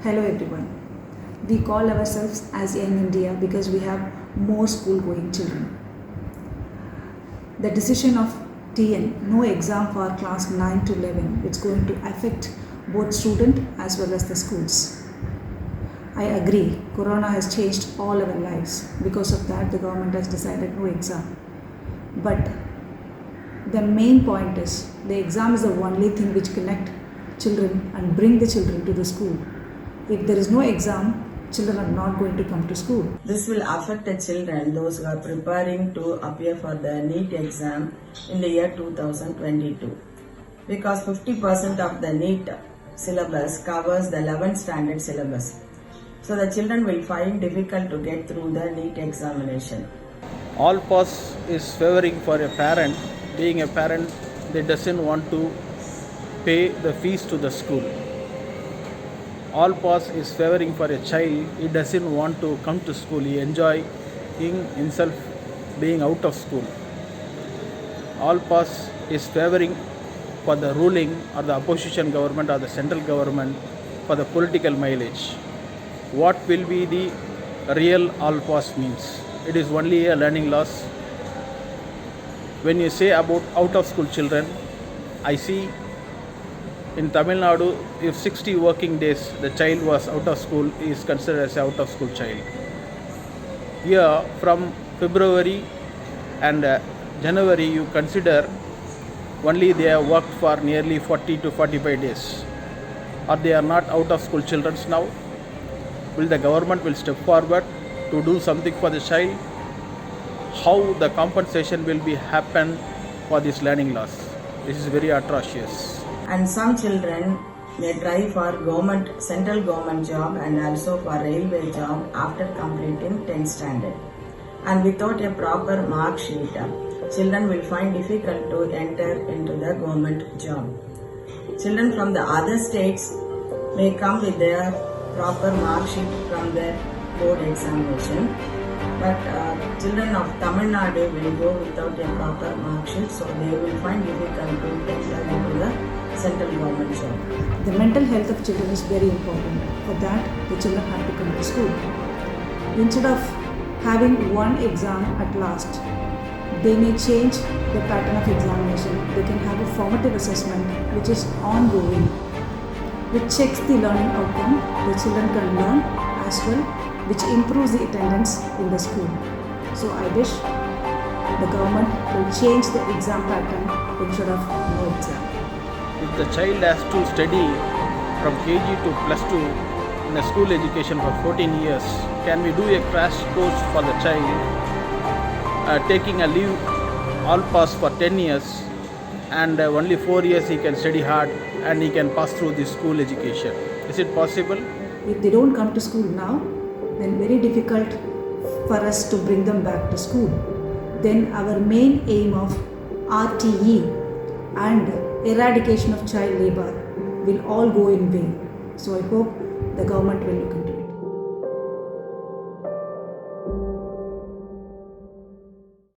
Hello everyone. We call ourselves as Young India because we have more school going children. The decision of TN, no exam for class 9 to 11, it's going to affect both student as well as the schools. I agree, Corona has changed all our lives. Because of that, the government has decided no exam. But the main point is, the exam is the only thing which connect children and bring the children to the school. If there is no exam, children are not going to come to school. This will affect the children, those who are preparing to appear for the NEET exam in the year 2022. Because 50% of the NEET syllabus covers the 11th standard syllabus. So the children will find difficult to get through the NEET examination. All pass is favoring for a parent. Being a parent, they doesn't want to pay the fees to the school. All pass is favoring for a child. He doesn't want to come to school. He enjoy himself being out of school. All pass is favoring for the ruling or the opposition government or the central government for the political mileage. What will be the real all pass means? It is only a learning loss. When you say about out of school children, I see in Tamil Nadu, if 60 working days the child was out of school, he is considered as an out of school child. Here from February and January, you consider only they have worked for nearly 40 to 45 days. Or they are not out of school children now? Will the government will step forward to do something for the child? How the compensation will be happen for this learning loss? This is very atrocious. And some children may try for central government job and also for railway job after completing 10th standard. And without a proper mark sheet, children will find difficult to enter into the government job. Children from the other states may come with their proper mark sheet from the board examination, but children of Tamil Nadu will go without a proper mark sheet, so they will find difficult to enter into the central government job. The mental health of children is very important. For that, the children have to come to school. Instead of having one exam at last, they may change the pattern of examination. They can have a formative assessment which is ongoing, which checks the learning outcome. The children can learn as well, which improves the attendance in the school. So I wish the government will change the exam pattern instead of no exam. If the child has to study from KG to plus 2 in a school education for 14 years, can we do a crash course for the child, taking a leave all pass for 10 years and only 4 years he can study hard and he can pass through the school education? Is it possible? If they don't come to school now, then very difficult for us to bring them back to school. Then our main aim of RTE and eradication of child labor will all go in vain. So I hope the government will look into